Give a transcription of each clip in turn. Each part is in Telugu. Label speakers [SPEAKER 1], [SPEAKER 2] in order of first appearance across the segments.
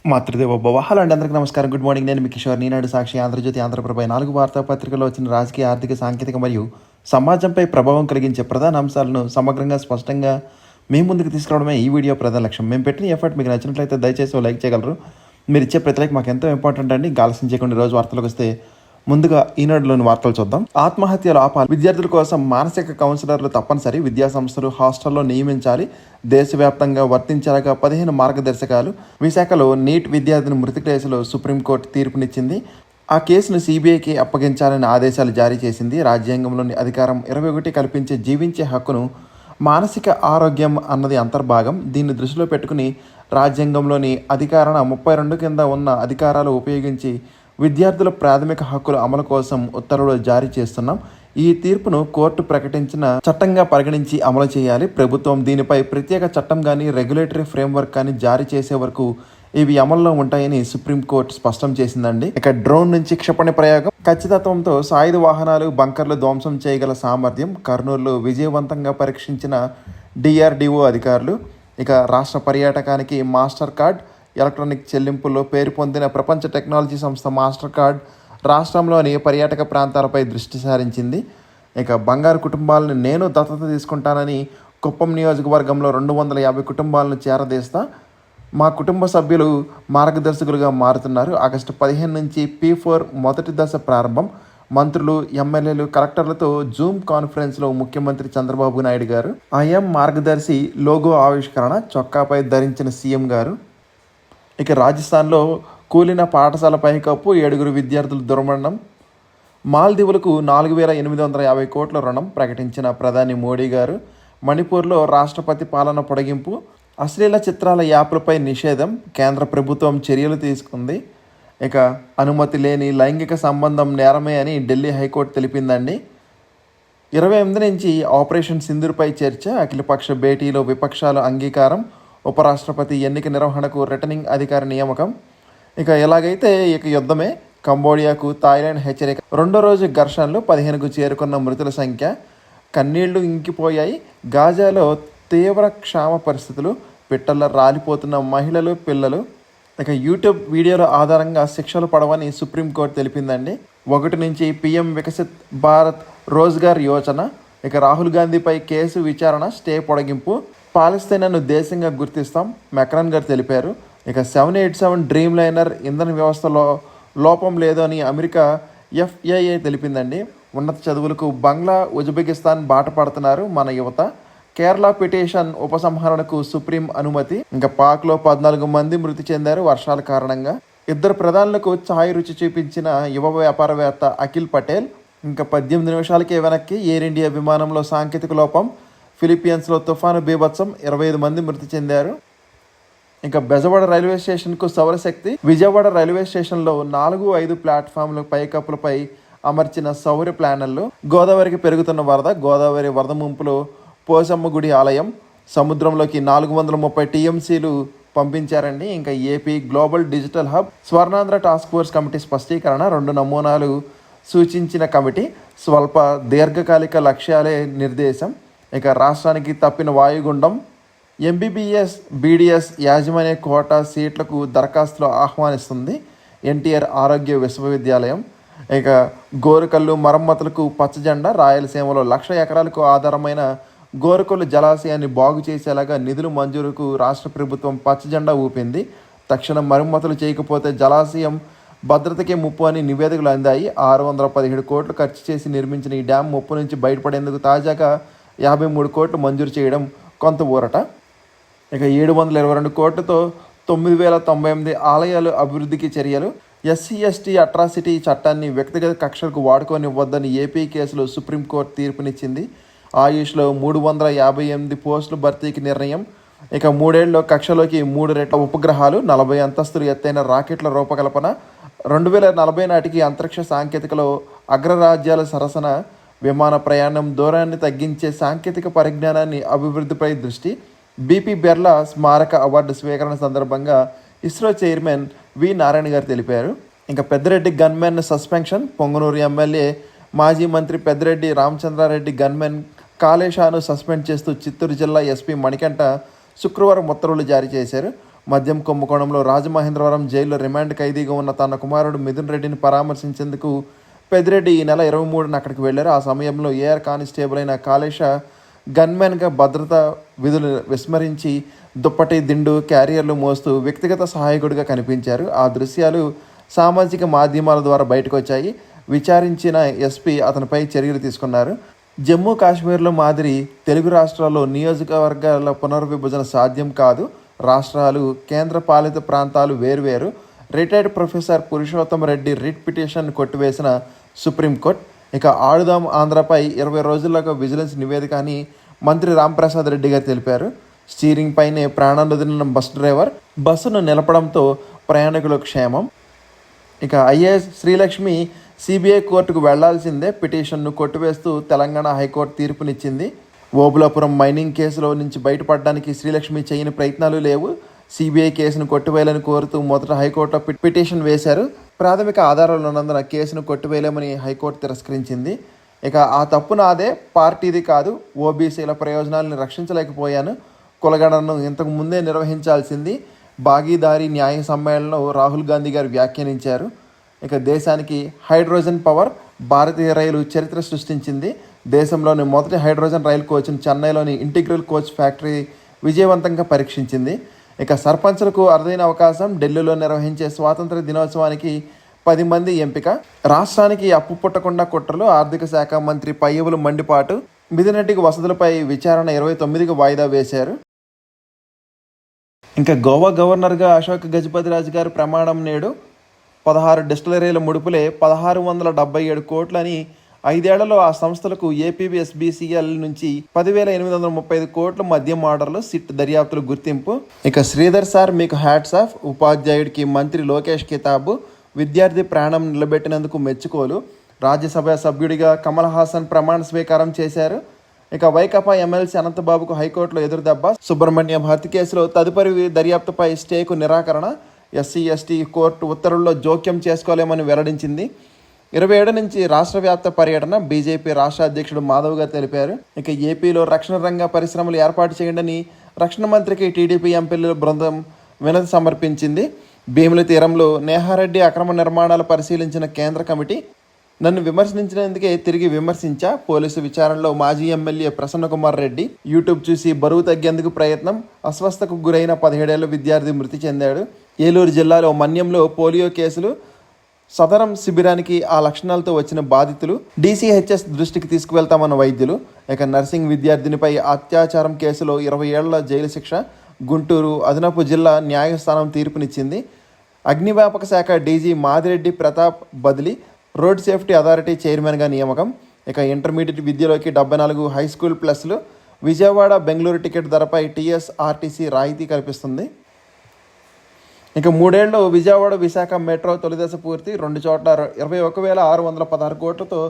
[SPEAKER 1] మాతృదేవో భవ. హలో అండి, అందరికీ నమస్కారం. Good morning. నేను మీ కిషోర్. ఈనాడు, సాక్షి, ఆంధ్రజ్యోతి, ఆంధ్రప్రభ 4 వార్తాపత్రికల్లో వచ్చిన రాజకీయ, ఆర్థిక, సాంకేతిక మరియు సమాజంపై ప్రభావం కలిగించే ప్రధాన అంశాలను సమగ్రంగా, స్పష్టంగా మీ ముందుకు తీసుకురావడమే ఈ వీడియో ప్రధాన లక్ష్యం. మేము పెట్టిన ఎఫర్ట్ మీకు నచ్చినట్లయితే దయచేసి లైక్ చేయగలరు. మీరు ఇచ్చే ప్రతి లైక్ మాకు ఎంతో ఇంపార్టెంట్ అండి. ఆలస్యం చేయకుండా రోజు వార్తలకు వస్తే ముందుగా ఈనాడులోని వార్తలు చూద్దాం. ఆత్మహత్యలు ఆపాలి. విద్యార్థుల కోసం మానసిక కౌన్సిలర్లు తప్పనిసరి. విద్యాసంస్థలు హాస్టల్లో నియమించాలి. దేశవ్యాప్తంగా వర్తించేలాగా 15 మార్గదర్శకాలు. విశాఖలో నీట్ విద్యార్థిని మృతి కేసులో సుప్రీంకోర్టు తీర్పునిచ్చింది. ఆ కేసును సిబిఐకి అప్పగించాలని ఆదేశాలు జారీ చేసింది. రాజ్యాంగంలోని అధికారం 21 కల్పించే జీవించే హక్కును మానసిక ఆరోగ్యం అన్నది అంతర్భాగం. దీన్ని దృష్టిలో పెట్టుకుని రాజ్యాంగంలోని అధికారణ 32 కింద ఉన్న అధికారాలు ఉపయోగించి విద్యార్థుల ప్రాథమిక హక్కుల అమలు కోసం ఉత్తర్వులు జారీ చేస్తున్నాం. ఈ తీర్పును కోర్టు ప్రకటించిన చట్టంగా పరిగణించి అమలు చేయాలి. ప్రభుత్వం దీనిపై ప్రత్యేక చట్టం కానీ రెగ్యులేటరీ ఫ్రేమ్వర్క్ కానీ జారీ చేసే వరకు ఇవి అమల్లో ఉంటాయని సుప్రీంకోర్టు స్పష్టం చేసిందండి. ఇక డ్రోన్ నుంచి క్షిపణి ప్రయోగం. ఖచ్చితత్వంతో సాయుధ వాహనాలు, బంకర్లు ధ్వంసం చేయగల సామర్థ్యం. కర్నూలులో విజయవంతంగా పరీక్షించిన డిఆర్డిఓ అధికారులు. ఇక రాష్ట్ర పర్యాటకానికి మాస్టర్ కార్డ్. ఎలక్ట్రానిక్ చెల్లింపుల్లో పేరు పొందిన ప్రపంచ టెక్నాలజీ సంస్థ మాస్టర్ కార్డ్ రాష్ట్రంలోని పర్యాటక ప్రాంతాలపై దృష్టి సారించింది. ఇక బంగారు కుటుంబాలను నేను దత్తత తీసుకుంటానని కుప్పం నియోజకవర్గంలో 250 కుటుంబాలను చేరదీస్తా. మా కుటుంబ సభ్యులు మార్గదర్శకులుగా మారుతున్నారు. ఆగస్టు 15 నుంచి P4 మొదటి దశ ప్రారంభం. మంత్రులు, ఎమ్మెల్యేలు, కలెక్టర్లతో జూమ్ కాన్ఫరెన్స్లో ముఖ్యమంత్రి చంద్రబాబు నాయుడు గారు. ఐఎం మార్గదర్శి లోగో ఆవిష్కరణ. చొక్కాపై ధరించిన సీఎం గారు. ఇక రాజస్థాన్లో కూలిన పాఠశాల పైకప్పు. 7 విద్యార్థులు దుర్మరణం. మాల్దీవులకు 4,850 కోట్ల రుణం ప్రకటించిన ప్రధాని మోడీ గారు. మణిపూర్లో రాష్ట్రపతి పాలన పొడిగింపు. అశ్లీల చిత్రాల యాప్లపై నిషేధం. కేంద్ర ప్రభుత్వం చర్యలు తీసుకుంది. ఇక అనుమతి లేని లైంగిక సంబంధం నేరమే అని ఢిల్లీ హైకోర్టు తెలిపిందండి. 28 నుంచి ఆపరేషన్ సింధూర్పై చర్చ. అఖిలపక్ష భేటీలో విపక్షాల అంగీకారం. ఉపరాష్ట్రపతి ఎన్నిక నిర్వహణకు రిటర్నింగ్ అధికారి నియామకం. ఇక ఎలాగైతే ఇక యుద్ధమే. కంబోడియాకు థాయిలాండ్ హెచ్చరిక. రెండో రోజు ఘర్షణలు. 15కు చేరుకున్న మృతుల సంఖ్య. కన్నీళ్లు ఇంకిపోయాయి. గాజాలో తీవ్ర క్షామ పరిస్థితులు. పిట్టల్లో రాలిపోతున్న మహిళలు, పిల్లలు. ఇక యూట్యూబ్ వీడియోల ఆధారంగా శిక్షలు పడవని సుప్రీంకోర్టు తెలిపిందండి. 1 నుంచి PM వికసిత్ భారత్ రోజ్గార్ యోజన. ఇక రాహుల్ గాంధీపై కేసు విచారణ స్టే పొడిగింపు. పాలస్తీనాను దేశంగా గుర్తిస్తాం మెక్రాన్ గారు తెలిపారు. ఇక 787 డ్రీమ్ లైనర్ ఇంధన వ్యవస్థలో లోపం లేదు అని అమెరికా FAA తెలిపిందండి. ఉన్నత చదువులకు బంగ్లా, ఉజ్బెకిస్తాన్ బాట పడుతున్నారు మన యువత. కేరళ పిటిషన్ ఉపసంహరణకు సుప్రీం అనుమతి. ఇంకా పాక్లో 14 మంది మృతి చెందారు వర్షాల కారణంగా. 2 ప్రధానులకు ఛాయ్ రుచి చూపించిన యువ వ్యాపారవేత్త అఖిల్ పటేల్. ఇంకా 18 నిమిషాలకే వెనక్కి ఎయిర్ ఇండియా విమానంలో సాంకేతిక లోపం. ఫిలిప్పీన్స్లో తుఫాను బీభత్సం. 25 మంది మృతి చెందారు. ఇంకా బెజవాడ రైల్వే స్టేషన్కు సౌరశక్తి. విజయవాడ రైల్వే స్టేషన్లో 4-5 ప్లాట్ఫామ్ల పైకప్పులపై అమర్చిన సౌర ప్లానర్లు. గోదావరికి పెరుగుతున్న వరద. గోదావరి వరద ముంపులో పోసమ్మ గుడి ఆలయం. సముద్రంలోకి 430 TMCలు పంపించారండి. ఇంకా ఏపీ గ్లోబల్ డిజిటల్ హబ్. స్వర్ణాంధ్ర టాస్క్ ఫోర్స్ కమిటీ స్పష్టీకరణ. 2 నమూనాలు సూచించిన కమిటీ. స్వల్ప దీర్ఘకాలిక లక్ష్యాలే నిర్దేశం. ఇక రాష్ట్రానికి తప్పిన వాయుగుండం. MBBS BDS యాజమాన్య కోటా సీట్లకు దరఖాస్తులు ఆహ్వానిస్తుంది NTR ఆరోగ్య విశ్వవిద్యాలయం. ఇక గోరుకల్లు మరమ్మతులకు పచ్చజెండా. రాయలసీమలో 1,00,000 ఎకరాలకు ఆధారమైన గోరుకల్లు జలాశయాన్ని బాగు చేసేలాగా నిధులు మంజూరుకు రాష్ట్ర ప్రభుత్వం పచ్చజెండా ఊపింది. తక్షణం మరమ్మతులు చేయకపోతే జలాశయం భద్రతకే ముప్పు అని నివేదికలు అందాయి. 617 కోట్లు ఖర్చు చేసి నిర్మించిన ఈ డ్యాం ముప్పు నుంచి బయటపడేందుకు తాజాగా 53 కోట్లు మంజూరు చేయడం కొంత ఊరట. ఇక 722 కోట్లతో 9,098 ఆలయాలు అభివృద్ధికి చర్యలు. SC/ST అట్రాసిటీ చట్టాన్ని వ్యక్తిగత కక్షలకు వాడుకోనివ్వద్దని ఏపీ కేసులో సుప్రీంకోర్టు తీర్పునిచ్చింది. ఆయుష్లో 358 పోస్టుల భర్తీకి నిర్ణయం. ఇక 3 ఏళ్లలో కక్షలోకి 3 రెట్ల ఉపగ్రహాలు. 40 అంతస్తులు ఎత్తైన రాకెట్ల రూపకల్పన. 2040 నాటికి అంతరిక్ష సాంకేతికలో అగ్రరాజ్యాల సరసన. విమాన ప్రయాణం దూరాన్ని తగ్గించే సాంకేతిక పరిజ్ఞానాన్ని అభివృద్ధిపై దృష్టి. BP బిర్లా స్మారక అవార్డు స్వీకరణ సందర్భంగా ఇస్రో చైర్మన్ వి నారాయణ గారు తెలిపారు. ఇంకా Peddireddy gunmen suspension. Punganur MLA మాజీ మంత్రి పెద్దిరెడ్డి రామచంద్రారెడ్డి గన్మెన్ కాళేశాను సస్పెండ్ చేస్తూ చిత్తూరు జిల్లా SP మణికంఠ శుక్రవారం ఉత్తర్వులు జారీ చేశారు. మద్యం కుంభకోణంలో రాజమహేంద్రవరం జైల్లో రిమాండ్ ఖైదీగా ఉన్న తన కుమారుడు మిథున్ రెడ్డిని పరామర్శించేందుకు పెద్దిరెడ్డి ఈ నెల 23న అక్కడికి వెళ్లారు. ఆ సమయంలో ఏఆర్ కానిస్టేబుల్ అయిన కాళేశ గన్మెన్గా భద్రతా విధులు విస్మరించి దుప్పటి, దిండు, క్యారియర్లు మోస్తూ వ్యక్తిగత సహాయకుడిగా కనిపించారు. ఆ దృశ్యాలు సామాజిక మాధ్యమాల ద్వారా బయటకు వచ్చాయి. విచారించిన ఎస్పీ అతనిపై చర్యలు తీసుకున్నారు. జమ్మూ కాశ్మీర్లో మాదిరి తెలుగు రాష్ట్రాల్లో నియోజకవర్గాల పునర్విభజన సాధ్యం కాదు. రాష్ట్రాలు, కేంద్ర పాలిత ప్రాంతాలు వేర్వేరు. Retired professor Purushottama Reddy writ petition కొట్టివేసిన సుప్రీంకోర్టు. ఇక ఆడుదాం ఆంధ్రపై 20 రోజుల్లోగా విజిలెన్స్ నివేదిక అని మంత్రి రాంప్రసాద్ రెడ్డి గారు తెలిపారు. స్టీరింగ్ పైనే ప్రాణాలు వదిలిన బస్ డ్రైవర్, బస్సును నిలపడంతో ప్రయాణికుల క్షేమం. ఇక ఐఏఎస్ శ్రీలక్ష్మి సిబిఐ కోర్టుకు వెళ్లాల్సిందే పిటిషన్ను కొట్టివేస్తూ తెలంగాణ హైకోర్టు తీర్పునిచ్చింది. ఓబులాపురం మైనింగ్ కేసులో నుంచి బయటపడడానికి శ్రీలక్ష్మి చేయని ప్రయత్నాలు లేవు. సిబిఐ కేసును కొట్టివేయాలని కోరుతూ మొదట హైకోర్టులో పిటిషన్ వేశారు. ప్రాథమిక ఆధారాలు ఉన్నందున కేసును కొట్టివేయలేమని హైకోర్టు తిరస్కరించింది. ఇక ఆ తప్పు నాదే, పార్టీది కాదు. ఓబీసీల ప్రయోజనాలను రక్షించలేకపోయాను. కులగణనను ఇంతకు ముందే నిర్వహించాల్సింది. భాగీదారీ న్యాయ సమ్మేళనంలో రాహుల్ గాంధీ గారు వ్యాఖ్యానించారు. ఇక దేశానికి హైడ్రోజన్ పవర్, భారతీయ రైలు చరిత్ర సృష్టించింది. దేశంలోని మొదటి హైడ్రోజన్ రైలు కోచ్ను చెన్నైలోని ఇంటిగ్రల్ కోచ్ ఫ్యాక్టరీ విజయవంతంగా పరీక్షించింది. ఇక సర్పంచ్లకు అరుదైన అవకాశం. ఢిల్లీలో నిర్వహించే స్వాతంత్ర దినోత్సవానికి 10 మంది ఎంపిక. రాష్ట్రానికి అప్పు పుట్టకుండా కుట్రలు. ఆర్థిక శాఖ మంత్రి పయ్యవులు మండిపాటు. మిథున్ రెడ్డికి వసతులపై విచారణ 29కి వాయిదా వేశారు. ఇంకా గోవా గవర్నర్గా అశోక్ గజపతిరాజు గారు ప్రమాణం నేడు. 16 డిస్టిలరీల ముడుపులే 1677 కోట్లని, 5 ఏళ్లలో ఆ సంస్థలకు ఏపీఎస్బీసీఎల్ నుంచి 10,835 కోట్ల మద్యం ఆర్డర్లు, సిట్ దర్యాప్తులు గుర్తింపు. ఇక శ్రీధర్ సార్ మీకు హ్యాట్స్ ఆఫ్. ఉపాధ్యాయుడికి మంత్రి లోకేష్ కితాబు. విద్యార్థి ప్రాణం నిలబెట్టినందుకు మెచ్చుకోలు. రాజ్యసభ సభ్యుడిగా కమల్ హాసన్ ప్రమాణ స్వీకారం చేశారు. ఇక వైకాపా ఎమ్మెల్సీ అనంతబాబుకు హైకోర్టులో ఎదురుదెబ్బ. సుబ్రహ్మణ్యం హత్య కేసులో తదుపరి దర్యాప్తుపై స్టేకు నిరాకరణ. ఎస్సీ ఎస్టీ కోర్టు ఉత్తర్వుల్లో జోక్యం చేసుకోలేమని వెల్లడించింది. 27 నుంచి రాష్ట్ర వ్యాప్త పర్యటన. బీజేపీ రాష్ట్ర అధ్యక్షుడు మాధవ్ గారు తెలిపారు. ఇక ఏపీలో రక్షణ రంగ పరిశ్రమలు ఏర్పాటు చేయండి రక్షణ మంత్రికి టీడీపీ ఎంపీల బృందం వినతి సమర్పించింది. భీముల తీరంలో నేహారెడ్డి అక్రమ నిర్మాణాలు పరిశీలించిన కేంద్ర కమిటీ. నన్ను విమర్శించినందుకే తిరిగి విమర్శించా. పోలీసు విచారణలో మాజీ ఎమ్మెల్యే ప్రసన్నకుమార్ రెడ్డి. యూట్యూబ్ చూసి బరువు తగ్గేందుకు ప్రయత్నం. అస్వస్థకు గురైన 17 ఏళ్ల విద్యార్థి మృతి చెందాడు. ఏలూరు జిల్లాలో మన్యంలో పోలియో కేసులు. సదరం శిబిరానికి ఆ లక్షణాలతో వచ్చిన బాధితులు డీసీహెచ్ఎస్ దృష్టికి తీసుకువెళ్తామన్న వైద్యులు. ఇక నర్సింగ్ విద్యార్థినిపై అత్యాచారం కేసులో 20 ఏళ్ల జైలు శిక్ష. గుంటూరు అదనపు జిల్లా న్యాయస్థానం తీర్పునిచ్చింది. అగ్నిమాపక శాఖ డీజీ మాదిరెడ్డి ప్రతాప్ బదిలీ. రోడ్ సేఫ్టీ అథారిటీ చైర్మన్గా నియామకం. ఇక ఇంటర్మీడియట్ విద్యలోకి 74 హై స్కూల్ ప్లస్లు. విజయవాడ బెంగళూరు టికెట్ ధరపై టీఎస్ఆర్టీసీ రాయితీ కల్పిస్తుంది. ఇక 3 ఏళ్ళు విజయవాడ విశాఖ మెట్రో తొలిదశ పూర్తి. 2 చోట్ల 21,616 కోట్లతో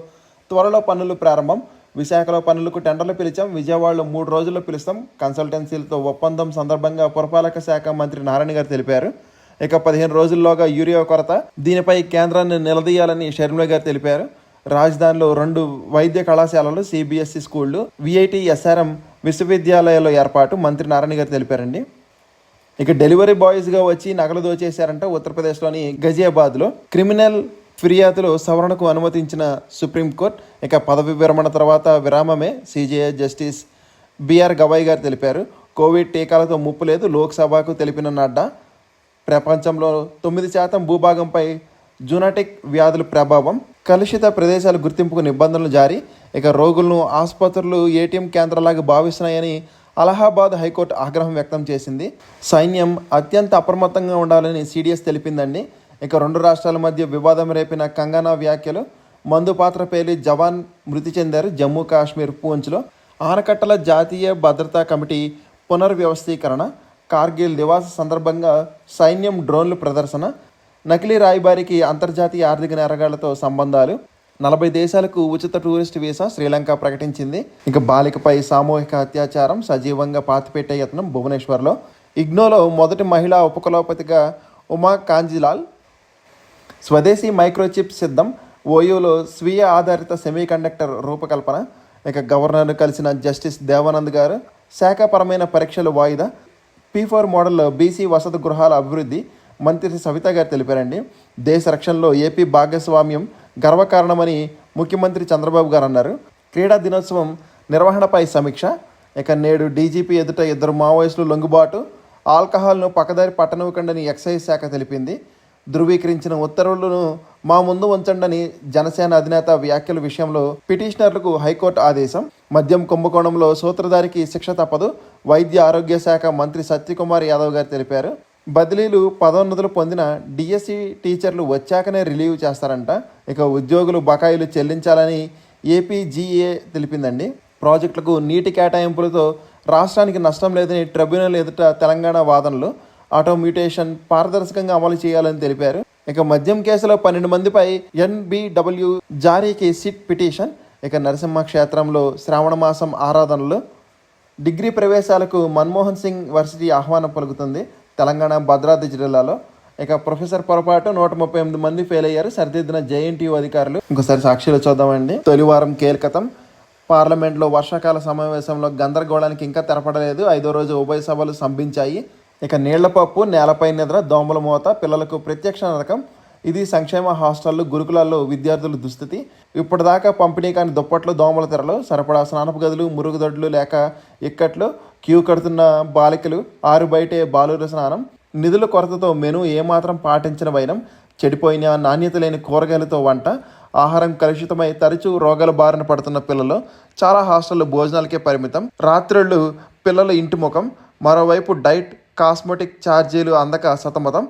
[SPEAKER 1] త్వరలో పనులు ప్రారంభం. విశాఖలో పనులకు టెండర్లు పిలిచాం. విజయవాడలో 3 రోజుల్లో పిలుస్తాం. కన్సల్టెన్సీలతో ఒప్పందం సందర్భంగా పురపాలక శాఖ మంత్రి నారాయణ గారు తెలిపారు. ఇక 15 రోజుల్లోగా యూరియా కొరత. దీనిపై కేంద్రాన్ని నిలదీయాలని షర్మిల గారు తెలిపారు. రాజధానిలో 2 వైద్య కళాశాలలు, సిబిఎస్ఈ స్కూళ్లు, విఐటి ఎస్ఆర్ఎం విశ్వవిద్యాలయాల్లో ఏర్పాటు మంత్రి నారాయణ గారు తెలిపారండి. ఇక డెలివరీ బాయ్స్గా వచ్చి నగలు దోచేశారంట ఉత్తరప్రదేశ్లోని గజియాబాద్లో. క్రిమినల్ ఫిర్యాదులు సవరణకు అనుమతించిన సుప్రీంకోర్టు. ఇక పదవి విరమణ తర్వాత విరామమే సిజేఐ జస్టిస్ బిఆర్ గవాయ్ గారు తెలిపారు. కోవిడ్ టీకాలతో ముప్పు లేదు లోక్సభకు తెలిపిన నడ్డా. ప్రపంచంలో 9% భూభాగంపై జూనాటిక్ వ్యాధుల ప్రభావం. కలుషిత ప్రదేశాల గుర్తింపుకు నిబంధనలు జారీ. ఇక రోగులను ఆసుపత్రులు ఏటీఎం కేంద్రాలాగా భావిస్తున్నాయని అలహాబాద్ హైకోర్టు ఆగ్రహం వ్యక్తం చేసింది. సైన్యం అత్యంత అప్రమత్తంగా ఉండాలని సిడిఎస్ తెలిపిందండి. ఇక 2 రాష్ట్రాల మధ్య వివాదం రేపిన కంగనా వ్యాఖ్యలు. మందు పాత్ర పేలి జవాన్ మృతి చెందారు జమ్మూ కాశ్మీర్ పూంచ్లో. ఆనకట్టల జాతీయ భద్రతా కమిటీ పునర్వ్యవస్థీకరణ. కార్గిల్ దివాస్ సందర్భంగా సైన్యం డ్రోన్లు ప్రదర్శన. నకిలీ రాయబారికి అంతర్జాతీయ ఆర్థిక నేరగాళ్లతో సంబంధాలు. 40 దేశాలకు ఉచిత టూరిస్ట్ వీసా శ్రీలంక ప్రకటించింది. ఇక బాలికపై సామూహిక అత్యాచారం సజీవంగా పాతిపెట్టే యత్నం భువనేశ్వర్లో. ఇగ్నోలో మొదటి మహిళా ఉపకులపతిగా ఉమా కాంజిలాల్. స్వదేశీ మైక్రోచిప్ సిద్ధం. ఓయూలో స్వీయ ఆధారిత సెమీకండక్టర్ రూపకల్పన. ఇక గవర్నర్ను కలిసిన జస్టిస్ దేవానంద్ గారు. శాఖాపరమైన పరీక్షలు వాయిదా. P4 మోడల్ బీసీ వసతి గృహాల అభివృద్ధి మంత్రి సవిత గారు తెలిపారండి. దేశ రక్షణలో ఏపీ భాగస్వామ్యం గర్వకారణమని ముఖ్యమంత్రి చంద్రబాబు గారు అన్నారు. క్రీడా దినోత్సవం నిర్వహణపై సమీక్ష. నేడు డీజీపీ ఎదుట 2 మావోయిస్టులు లొంగుబాటు, ఆల్కహాల్ను పక్కదారి పట్టనివ్వకండని ఎక్సైజ్ శాఖ తెలిపింది. ధృవీకరించిన ఉత్తర్వులను మా ముందు ఉంచండని జనసేన అధినేత వ్యాఖ్యల విషయంలో పిటిషనర్లకు హైకోర్టు ఆదేశం. మద్యం కుంభకోణంలో సూత్రధారికి శిక్ష తప్పదు, వైద్య ఆరోగ్య శాఖ మంత్రి సత్యకుమార్ యాదవ్ గారు తెలిపారు. బదిలీలు, పదోన్నతులు పొందిన డిఎస్సి టీచర్లు వచ్చాకనే రిలీవ్ చేస్తారంట. ఉద్యోగులు బకాయిలు చెల్లించాలని ఏపీజీఏ తెలిపిందండి. ప్రాజెక్టులకు నీటి కేటాయింపులతో రాష్ట్రానికి నష్టం లేదని ట్రిబ్యునల్ ఎదుట తెలంగాణ వాదనలు. ఆటోమ్యూటేషన్ పారదర్శకంగా అమలు చేయాలని తెలిపారు. మద్యం కేసులో 12 మందిపై NBW జారీకి సిట్ పిటిషన్. నరసింహ క్షేత్రంలో శ్రావణ మాసం ఆరాధనలు. డిగ్రీ ప్రవేశాలకు మన్మోహన్ సింగ్ వర్సిటీ ఆహ్వానం పలుకుతుంది. తెలంగాణ భద్రాద్రి జిల్లాలో ప్రొఫెసర్ పొరపాటు 138 మంది ఫెయిల్ అయ్యారు, సరిదిద్దిన JNTU అధికారులు. ఇంకోసారి సాక్షులు చూద్దామండి. తొలివారం కీలకతం. పార్లమెంట్లో వర్షాకాల సమావేశంలో గందరగోళానికి ఇంకా తెరపడలేదు. 5వ రోజు ఉభయ సభలు సంభించాయి. నీళ్ల పప్పు, నేలపై నిద్ర, దోమల మోత, పిల్లలకు ప్రత్యక్ష నరకం. ఇది సంక్షేమ హాస్టళ్లు, గురుకులాల్లో విద్యార్థుల దుస్థితి. ఇప్పటిదాకా పంపిణీ కాని దుప్పట్లు, దోమల తెరలు, సరిపడా స్నానపు గదులు, మురుగుదొడ్లు లేక ఇక్కట్లు, క్యూ కడుతున్న బాలికలు, ఆరు బయటే బాలుర స్నానం, నిధుల కొరతతో మెను ఏమాత్రం పాటించిన వైనం, చెడిపోయిన నాణ్యత లేని కూరగాయలతో వంట, ఆహారం కలుషితమై తరచూ రోగాల బారిన పడుతున్న పిల్లలు. చాలా హాస్టళ్లు భోజనాలకే పరిమితం. రాత్రుళ్ళు పిల్లల ఇంటి ముఖం. మరోవైపు డైట్, కాస్మెటిక్ ఛార్జీలు అందక సతమతం.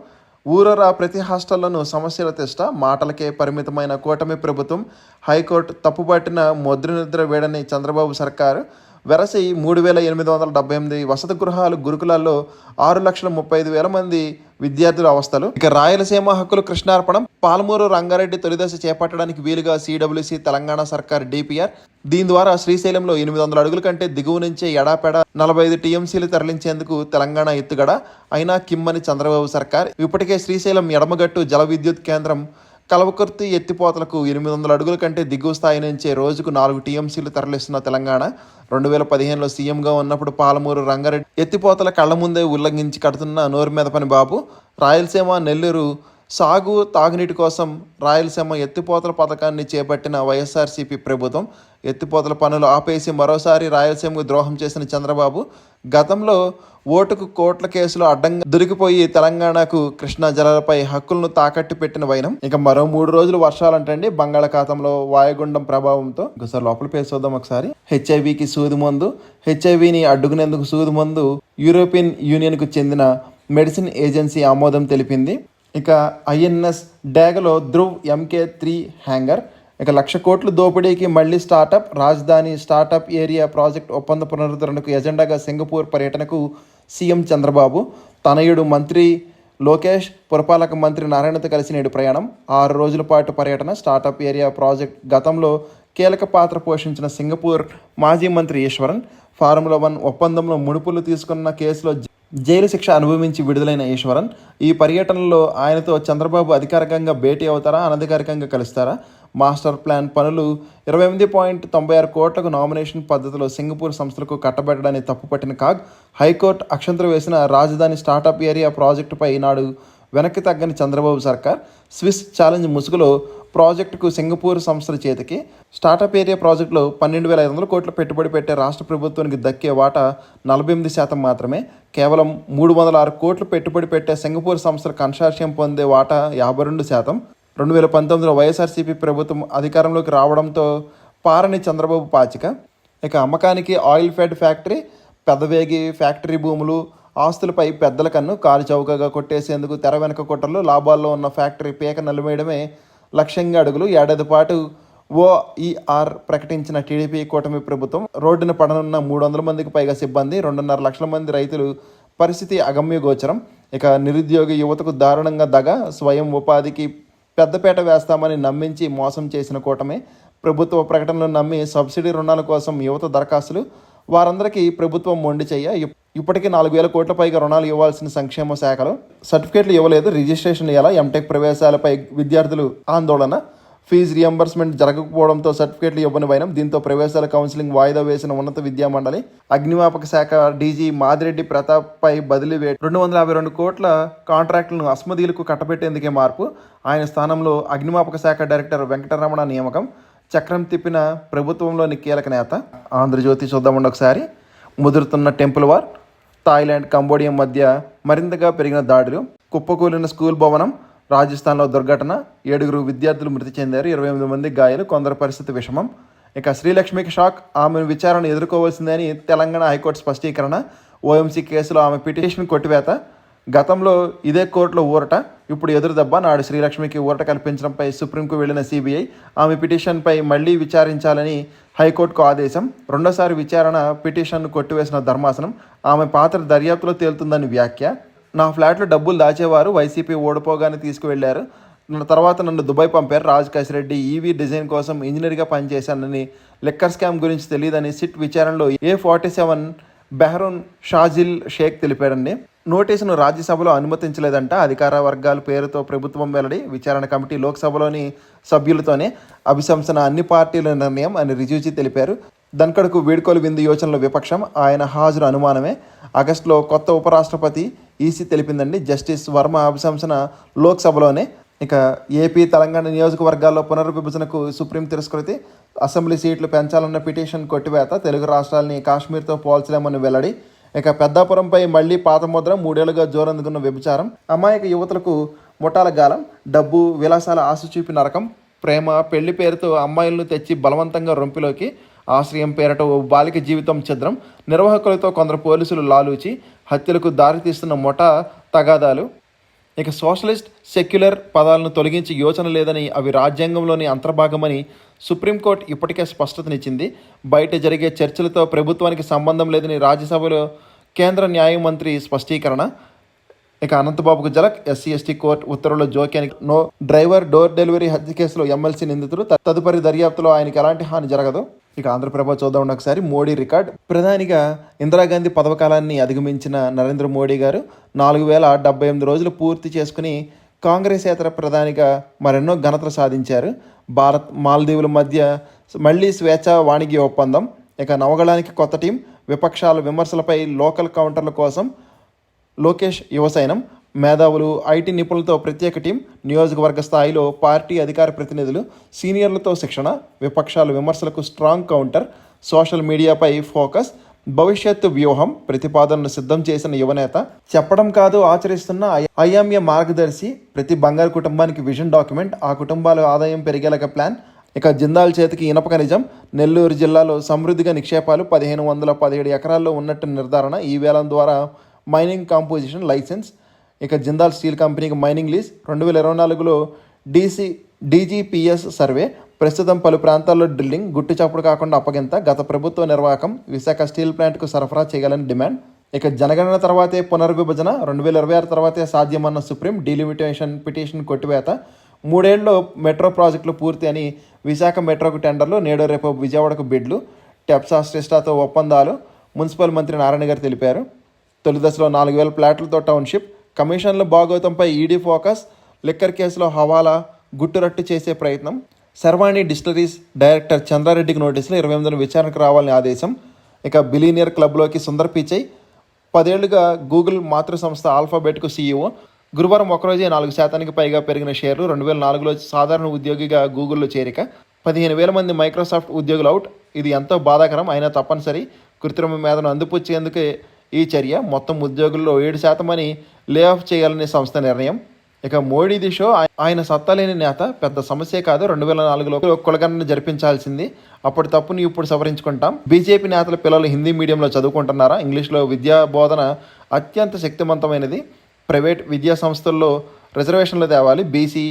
[SPEAKER 1] ఊరరా ప్రతి హాస్టళ్లను సమస్యల తిష్ట. మాటలకే పరిమితమైన కూటమి ప్రభుత్వం. హైకోర్టు తప్పుపట్టిన ముద్రనిద్ర వేడని చంద్రబాబు సర్కారు. వెరసి 3,878 వసతి గృహాలు, గురుకులాల్లో 6,35,000 మంది విద్యార్థుల అవస్థలు. రాయలసీమ హక్కులు కృష్ణార్పణం. పాలమూరు రంగారెడ్డి తొలిదశ చేపట్టడానికి వీలుగా CWC తెలంగాణ సర్కార్ DPR. దీని ద్వారా శ్రీశైలంలో 800 అడుగుల కంటే దిగువ నుంచే ఎడాపెడా 45 TMCలు తరలించేందుకు తెలంగాణ ఎత్తుగడ. అయినా కిమ్మని చంద్రబాబు సర్కార్. ఇప్పటికే శ్రీశైలం ఎడమగట్టు జల విద్యుత్ కేంద్రం కలవకుర్తి ఎత్తిపోతలకు 800 అడుగుల కంటే దిగువ స్థాయి నుంచే రోజుకు 4 TMCలు తరలిస్తున్న తెలంగాణ. 2015లో సీఎంగా ఉన్నప్పుడు పాలమూరు రంగారెడ్డి ఎత్తిపోతల కళ్ల ముందే ఉల్లంఘించి కడుతున్న నోరు మీద పని బాబు. రాయలసీమ, నెల్లూరు సాగు, తాగునీటి కోసం రాయలసీమ ఎత్తిపోతల పథకాన్ని చేపట్టిన వైఎస్ఆర్సీపీ ప్రభుత్వం ఎత్తిపోతల పనులు ఆపేసి మరోసారి రాయలసీమకు ద్రోహం చేసిన చంద్రబాబు గతంలో ఓటుకు కోట్ల కేసులు అడ్డంగా దొరికిపోయి తెలంగాణకు కృష్ణా జలాలపై హక్కులను తాకట్టు పెట్టిన వైనం. మరో 3 రోజులు వర్షాలంటండి. బంగాళాఖాతంలో వాయుగుండం ప్రభావంతో. ఒకసారి లోపల పేరు చూద్దాం. ఒకసారి హెచ్ఐవికి సూది మందు. హెచ్ఐవిని అడ్డుకునేందుకు సూది మందు యూరోపియన్ యూనియన్కు చెందిన మెడిసిన్ ఏజెన్సీ ఆమోదం తెలిపింది. INS డాగలో Dhruv MK3 hanger. 1,00,000 కోట్ల దోపిడీకి మళ్లీ స్టార్టప్. రాజధాని స్టార్టప్ ఏరియా ప్రాజెక్ట్ ఒప్పంద పునరుద్ధరణకు ఎజెండాగా సింగపూర్ పర్యటనకు సీఎం చంద్రబాబు. తనయుడు మంత్రి లోకేష్, పురపాలక మంత్రి నారాయణతో కలిసి నేడు ప్రయాణం. 6 రోజుల పాటు పర్యటన. స్టార్టప్ ఏరియా ప్రాజెక్ట్ గతంలో కీలక పాత్ర పోషించిన సింగపూర్ మాజీ మంత్రి ఈశ్వరన్. ఫార్ములా 1 ఒప్పందంలో ముడుపులు తీసుకున్న కేసులో జైలు శిక్ష అనుభవించి విడుదలైన ఈశ్వరన్. ఈ పర్యటనలో ఆయనతో చంద్రబాబు అధికారికంగా భేటీ అవుతారా, అనధికారికంగా కలుస్తారా? మాస్టర్ ప్లాన్ పనులు 28.96 కోట్లకు నామినేషన్ పద్ధతిలో సింగపూర్ సంస్థలకు కట్టబెట్టడాన్ని తప్పుపట్టిన కాగ్ హైకోర్టు అక్షంతలు వేసిన రాజధాని స్టార్టప్ ఏరియా ప్రాజెక్టుపై నాడు వెనక్కి తగ్గని చంద్రబాబు సర్కార్. స్విస్ ఛాలెంజ్ ముసుగులో ప్రాజెక్టుకు సింగపూర్ సంస్థల చేతికి. స్టార్టప్ ఏరియా ప్రాజెక్టులో 12,500 కోట్ల పెట్టుబడి పెట్టే రాష్ట్ర ప్రభుత్వానికి దక్కే వాటా 48% మాత్రమే. కేవలం 306 కోట్లు పెట్టుబడి పెట్టే సింగపూర్ సంస్థల కన్సార్షియం పొందే వాటా 52%. 2019లో వైఎస్ఆర్సీపీ ప్రభుత్వం అధికారంలోకి రావడంతో పారని చంద్రబాబు పాచిక. అమ్మకానికి oil fed factory, Peddavegi factory భూములు, ఆస్తులపై పెద్దల కన్ను. కాలు చౌకగా కొట్టేసేందుకు తెర వెనక కుట్రలు. లాభాల్లో ఉన్న ఫ్యాక్టరీ పీక నలిమేయడమే లక్ష్యంగా అడుగులు. ఏడాది పాటు OER ప్రకటించిన టీడీపీ కూటమి ప్రభుత్వం. రోడ్డున పడనున్న 300 మందికి పైగా సిబ్బంది, 2.5 లక్షల మంది రైతులు. పరిస్థితి అగమ్య గోచరం. నిరుద్యోగ యువతకు దారుణంగా దగ. స్వయం ఉపాధికి పెద్దపేట వేస్తామని నమ్మించి మోసం చేసిన కూటమి. ప్రభుత్వ ప్రకటనలు నమ్మి సబ్సిడీ రుణాల కోసం యువత దరఖాస్తులు. వారందరికీ ప్రభుత్వం మొండి చెయ్య. ఇప్పటికీ 4,000 కోట్ల పైగా రుణాలు ఇవ్వాల్సిన సంక్షేమ శాఖలు. సర్టిఫికేట్లు ఇవ్వలేదు, రిజిస్ట్రేషన్ ఎలా? ఎంటెక్ ప్రవేశాలపై విద్యార్థులు ఆందోళన. ఫీజు రియంబర్స్మెంట్ జరగకపోవడంతో సర్టిఫికేట్లు ఇవ్వని వైనం. దీంతో ప్రవేశాల కౌన్సిలింగ్ వాయిదా వేసిన ఉన్నత విద్యా మండలి. అగ్నిమాపక శాఖ డీజీ మాదిరెడ్డి ప్రతాప్ పై బదిలీ 252 కోట్ల కాంట్రాక్టులను అస్మదీలకు కట్టబెట్టేందుకే మార్పు. ఆయన స్థానంలో అగ్నిమాపక శాఖ డైరెక్టర్ వెంకటరమణ నియామకం. చక్రం తిప్పిన ప్రభుత్వంలోని కీలక నేత. ఆంధ్రజ్యోతి చూద్దామండి ఒకసారి. ముదురుతున్న టెంపుల్ వార్. థాయిలాండ్, కంబోడియా మధ్య మరింతగా పెరిగిన దాడులు. కుప్పకూలిన స్కూల్ భవనం. రాజస్థాన్లో దుర్ఘటన. 7 విద్యార్థులు మృతి చెందారు. 28 మంది గాయాలు. కొందరు పరిస్థితి విషమం. ఇక శ్రీలక్ష్మికి షాక్. ఆమెను విచారణ ఎదుర్కోవాల్సిందని తెలంగాణ హైకోర్టు స్పష్టీకరణ. ఓఎంసీ కేసులో ఆమె పిటిషన్ కొట్టివేత. గతంలో ఇదే కోర్టులో ఊరట, ఇప్పుడు ఎదురుదెబ్బ. నాడు శ్రీలక్ష్మికి ఊరట కల్పించడంపై సుప్రీంకు వెళ్లిన సిబిఐ ఆమె పిటిషన్పై మళ్లీ విచారించాలని హైకోర్టుకు ఆదేశం. రెండోసారి విచారణ పిటిషన్ను కొట్టివేసిన ధర్మాసనం ఆమె పాత్ర దర్యాప్తులో తేలుతుందని వ్యాఖ్య. నా ఫ్లాట్లో డబ్బులు దాచేవారు వైసీపీ ఓడిపోగానే తీసుకువెళ్లారు. తర్వాత నన్ను దుబాయ్ పంపారు. రాజ్ కసిరెడ్డి ఈవీ డిజైన్ కోసం ఇంజనీర్గా పనిచేశానని, లిక్కర్ స్కామ్ గురించి తెలియదని సిట్ విచారణలో A47 బెహ్రూన్ షాజిల్ షేక్ తెలిపాడండి. నోటీసును రాజ్యసభలో అనుమతించలేదంట. అధికార వర్గాల పేరుతో ప్రభుత్వం వెల్లడి. విచారణ కమిటీ లోక్సభలోని సభ్యులతోనే అభిశంసన అన్ని పార్టీల నిర్ణయం అని రిజుజీ తెలిపారు. ధన్కడ్కు వీడ్కోలు విందు యోచనలో విపక్షం. ఆయన హాజరు అనుమానమే. ఆగస్టులో కొత్త ఉపరాష్ట్రపతి ఈసీ తెలిపిందండి. జస్టిస్ వర్మ అభిశంసన లోక్సభలోనే. ఇక ఏపీ, తెలంగాణ నియోజకవర్గాల్లో పునర్విభజనకు సుప్రీం తిరస్కృతి. అసెంబ్లీ సీట్లు పెంచాలన్న పిటిషన్ కొట్టివేత. తెలుగు రాష్ట్రాలని కాశ్మీర్తో పోల్చలేమని వెల్లడి. ఇక పెద్దాపురంపై మళ్లీ పాత ముద్ర. 3 ఏళ్లుగా జోరందుకున్న వ్యభిచారం. అమాయక యువతులకు ముఠాల గాలం. డబ్బు, విలాసాల ఆశ చూపి నరకం. ప్రేమ, పెళ్లి పేరుతో అమ్మాయిలను తెచ్చి బలవంతంగా రొంపిలోకి. ఆశ్రయం పేరట ఓ బాలిక జీవితం ఛిద్రం. నిర్వాహకులతో కొందరు పోలీసులు లాలూచి. హత్యలకు దారితీస్తున్న ముఠా తగాదాలు. ఇక సోషలిస్ట్, సెక్యులర్ పదాలను తొలగించి యోచన లేదని, అవి రాజ్యాంగంలోని అంతర్భాగమని సుప్రీంకోర్టు ఇప్పటికే స్పష్టతనిచ్చింది. బయట జరిగే చర్చలతో ప్రభుత్వానికి సంబంధం లేదని రాజ్యసభలో కేంద్ర న్యాయ మంత్రి స్పష్టీకరణ. ఇక అనంతబాబుకు జలక్. SC/ST కోర్టు ఉత్తర్వుల జోక్యానికి నో. డ్రైవర్ డోర్ డెలివరీ హత్య కేసులో ఎమ్మెల్సీ నిందితుడు. తదుపరి దర్యాప్తులో ఆయనకి ఎలాంటి హాని జరగదు. ఇక ఆంధ్రప్రభ చూద్దాం ఒకసారి. మోడీ రికార్డ్. ప్రధానిగా ఇందిరాగాంధీ పదవకాలాన్ని అధిగమించిన నరేంద్ర మోడీ గారు 4078 రోజులు పూర్తి చేసుకుని కాంగ్రెసేతర ప్రధానిగా మరెన్నో ఘనతలు సాధించారు. భారత్, మాల్దీవుల మధ్య మళ్లీ స్వేచ్ఛా వాణిజ్య ఒప్పందం. ఇక నవగళానికి కొత్త టీం. విపక్షాల విమర్శలపై లోకల్ కౌంటర్ల కోసం లోకేష్ యువసైనం. మేధావులు, ఐటీ నిపుణులతో ప్రత్యేక టీం. నియోజకవర్గ స్థాయిలో పార్టీ అధికార ప్రతినిధులు, సీనియర్లతో శిక్షణ. విపక్షాల విమర్శలకు స్ట్రాంగ్ కౌంటర్. సోషల్ మీడియాపై ఫోకస్. భవిష్యత్తు వ్యూహం. ప్రతిపాదనను సిద్ధం చేసిన యువనేత. చెప్పడం కాదు, ఆచరిస్తున్న ఐఎంఏ మార్గదర్శి. ప్రతి బంగారు కుటుంబానికి విజన్ డాక్యుమెంట్. ఆ కుటుంబాల ఆదాయం పెరిగేలాగా ప్లాన్. ఇక జిందాల్ చేతికి ఇనప ఖనిజం. నెల్లూరు జిల్లాలో సమృద్ధిగా నిక్షేపాలు. 1517 ఎకరాల్లో ఉన్నట్టు నిర్ధారణ. ఈ వేలం ద్వారా మైనింగ్ కాంపోజిషన్ లైసెన్స్. ఇక జిందాల్ స్టీల్ కంపెనీకి మైనింగ్ లీజ్. 2024లో డీజీపీఎస్ సర్వే. ప్రస్తుతం పలు ప్రాంతాల్లో డ్రిల్లింగ్. గుట్టు చప్పుడు కాకుండా అప్పగింత. గత ప్రభుత్వ నిర్వాహకం. విశాఖ స్టీల్ ప్లాంట్కు సరఫరా చేయాలని డిమాండ్. ఇక జనగణన తర్వాతే పునర్విభజన. 2026 తర్వాతే సాధ్యమన్న సుప్రీం. డీలిమిటేషన్ పిటిషన్ కొట్టివేత. 3 ఏళ్లలో మెట్రో ప్రాజెక్టులు పూర్తి అని. విశాఖ మెట్రోకు టెండర్లు. నేడు రేపు విజయవాడకు బిడ్లు. టెప్సా స్ట్రిస్టాతో ఒప్పందాలు. మున్సిపల్ మంత్రి నారాయణ గారు తెలిపారు. తొలి దశలో 4000 ఫ్లాట్లతో టౌన్షిప్. కమిషన్ల భాగోతంపై ఈడీ ఫోకస్. లిక్కర్ కేసులో హవాలా గుట్టురట్టు చేసే ప్రయత్నం. శర్వాణి డిస్టిలరీస్ డైరెక్టర్ చంద్రారెడ్డికి నోటీసులు. 28 విచారణకు రావాలని ఆదేశం. ఇక బిలీనియర్ క్లబ్లోకి సుందర్ పిచై. 10 ఏళ్లుగా గూగుల్ మాతృ సంస్థ ఆల్ఫాబెట్కు సీఈఓ. గురువారం ఒకరోజే 4% పైగా పెరిగిన షేర్లు. 2004లో సాధారణ ఉద్యోగిగా గూగుల్లో చేరిక. 15,000 మంది మైక్రోసాఫ్ట్ ఉద్యోగులు అవుట్. ఇది ఎంతో బాధాకరం, అయినా తప్పనిసరి. కృత్రిమ మేధను అందిపుచ్చేందుకే ఈ చర్య. మొత్తం ఉద్యోగుల్లో 7% అని లే ఆఫ్ చేయాలనే సంస్థ నిర్ణయం. ఇక మోడీది షో. ఆయన సత్తాలేని నేత. పెద్ద సమస్యే కాదు. 2004లో కులగణన జరిపించాల్సింది. అప్పటి తప్పుని ఇప్పుడు సవరించుకుంటాం. బీజేపీ నేతల పిల్లలు హిందీ మీడియంలో చదువుకుంటున్నారా? ఇంగ్లీష్లో విద్యా బోధన అత్యంత శక్తివంతమైనది. ప్రైవేట్ విద్యా సంస్థల్లో రిజర్వేషన్లు తేవాలి. బీసీ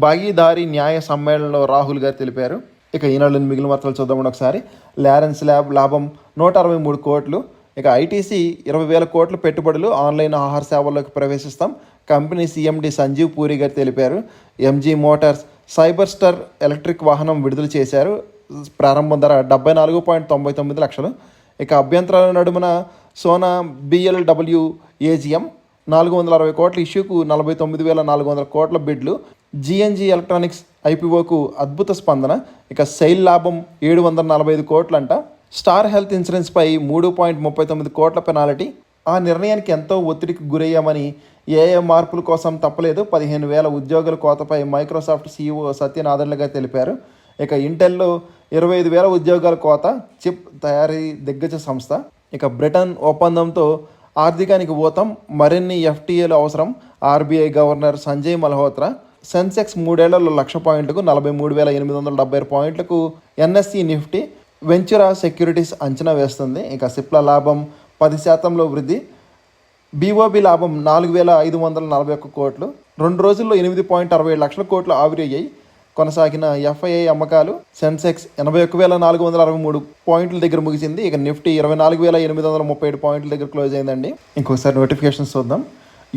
[SPEAKER 1] భాగీదారీ న్యాయ సమ్మేళనంలో రాహుల్ గారు తెలిపారు. ఇక ఈనాడు మిగిలిన వార్తలు చూద్దాం ఒకసారి. లారెన్స్ ల్యాబ్ లాభం 163 కోట్లు. ఇక ఐటీసీ 20,000 కోట్ల పెట్టుబడులు. ఆన్లైన్ ఆహార సేవల్లోకి ప్రవేశిస్తాం. కంపెనీ సీఎండీ సంజీవ్ పూరి గారు తెలిపారు. MG Motors cyber star electric వాహనం విడుదల చేశారు. ప్రారంభం ధర 74.99 లక్షలు. ఇక అభ్యంతరాల నడుమున సోనా BLW ఏజిఎం 460 కోట్ల ఇష్యూకు 49,400 కోట్ల బిడ్లు. GNG ఎలక్ట్రానిక్స్ ఐపీఓకు అద్భుత స్పందన. ఇక సెయిల్ లాభం 745 కోట్లంట. స్టార్ హెల్త్ ఇన్సూరెన్స్పై 3.39 కోట్ల పెనాల్టీ. ఆ నిర్ణయానికి ఎంతో ఒత్తిడికి గురయ్యామని, ఏఏ మార్పుల కోసం తప్పలేదు, 15,000 ఉద్యోగుల కోతపై మైక్రోసాఫ్ట్ సీఈఓ సత్య నాదెళ్ల తెలిపారు. ఇక ఇంటెల్లో 25,000 ఉద్యోగాల కోత, చిప్ తయారీ దిగ్గజ సంస్థ. ఇక బ్రిటన్ ఒప్పందంతో ఆర్థికానికి ఊతం, మరిన్ని ఎఫ్టీఏలు అవసరం. RBI governor Sanjay Malhotra. Sensex 3 ఏళ్లలో 1,00,000 పాయింట్లకు 43,876 పాయింట్లకు. NSE Nifty. వెంచురా సెక్యూరిటీస్ అంచనా వేస్తుంది. ఇక సిప్ల లాభం 10% వృద్ధి. బీఓబీ లాభం 4,541 కోట్లు. 2 రోజుల్లో 8.67 లక్షల కోట్లు ఆవిరి అయ్యాయి. కొనసాగిన ఎఫ్ఐఐ అమ్మకాలు. సెన్సెక్స్ 81,463 పాయింట్ల దగ్గర ముగిసింది. ఇక నిఫ్టీ 24,837 పాయింట్ల దగ్గర క్లోజ్ అయిందండి. ఇంకోసారి నోటిఫికేషన్స్ చూద్దాం.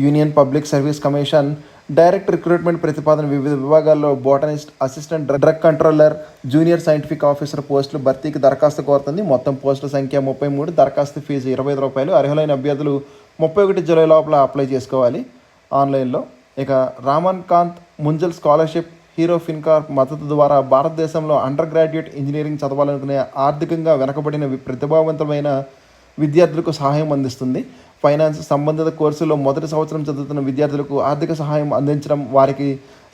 [SPEAKER 1] Union public service commission direct recruitment ప్రతిపాదన. వివిధ విభాగాల్లో botanist, assistant drug controller, junior scientific officer పోస్టులు భర్తీకి దరఖాస్తు కోరుతుంది. మొత్తం పోస్టుల సంఖ్య 33. దరఖాస్తు ఫీజు 25 రూపాయలు. అర్హులైన అభ్యర్థులు 31 జూలై లోపల అప్లై చేసుకోవాలి ఆన్లైన్లో. ఇక రామన్ కాంత్ ముంజల్ స్కాలర్షిప్ హీరో ఫిన్కార్ప్ మద్దతు ద్వారా భారతదేశంలో అండర్ గ్రాడ్యుయేట్ ఇంజనీరింగ్ చదవాలనుకునే ఆర్థికంగా వెనకబడిన ప్రతిభావంతమైన విద్యార్థులకు సహాయం అందిస్తుంది. ఫైనాన్స్ సంబంధిత కోర్సుల్లో మొదటి సంవత్సరం చదువుతున్న విద్యార్థులకు ఆర్థిక సహాయం అందించడం, వారికి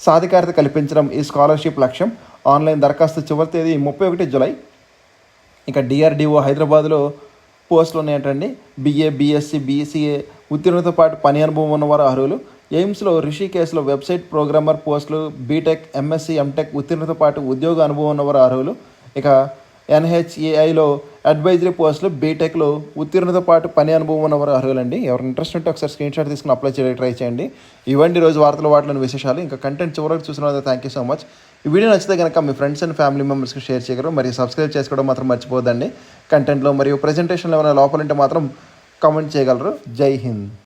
[SPEAKER 1] సాధికారత కల్పించడం ఈ స్కాలర్షిప్ లక్ష్యం. ఆన్లైన్ దరఖాస్తు చివరి తేదీ 31 జూలై. ఇక డిఆర్డిఓ హైదరాబాద్లో పోస్టులు ఉన్నాయంటండి. BA, BSc, BCA ఉత్తీర్ణతో పాటు పని అనుభవం ఉన్నవారు అర్హులు. ఎయిమ్స్లో రిషికేశ్లో వెబ్సైట్ ప్రోగ్రామర్ పోస్టులు. బీటెక్, MSc, MTech ఉత్తీర్ణతో పాటు ఉద్యోగ అనుభవం ఉన్నవారు అర్హులు. ఇక NHAIలో అడ్వైజరీ పోస్టులు. బీటెక్లో ఉత్తీర్ణతో పాటు పని అనుభవం ఉన్నవారు అర్హులండి. ఎవరు ఇంట్రెస్ట్ ఉంటే ఒకసారి స్క్రీన్ షాట్ తీసుకుని అప్లై చేయడానికి ట్రై చేయండి. ఇవ్వండి రోజు వార్తలు, వాటిలోని విశేషాలు. ఇంకా కంటెంట్ చివరకు చూసిన థ్యాంక్ యూ సో మచ్. ఈ వీడియో నచ్చితే కనుక మీ ఫ్రెండ్స్ అండ్ ఫ్యామిలీ మెంబర్స్కి షేర్ చేయగలరు. మరియు సబ్స్క్రైబ్ చేసుకోవడం మాత్రం మర్చిపోద్దండి. కంటెంట్లో మరియు ప్రజెంటేషన్లో ఏమైనా లోపాలంటే మాత్రం కామెంట్ చేయగలరు. జై హింద్.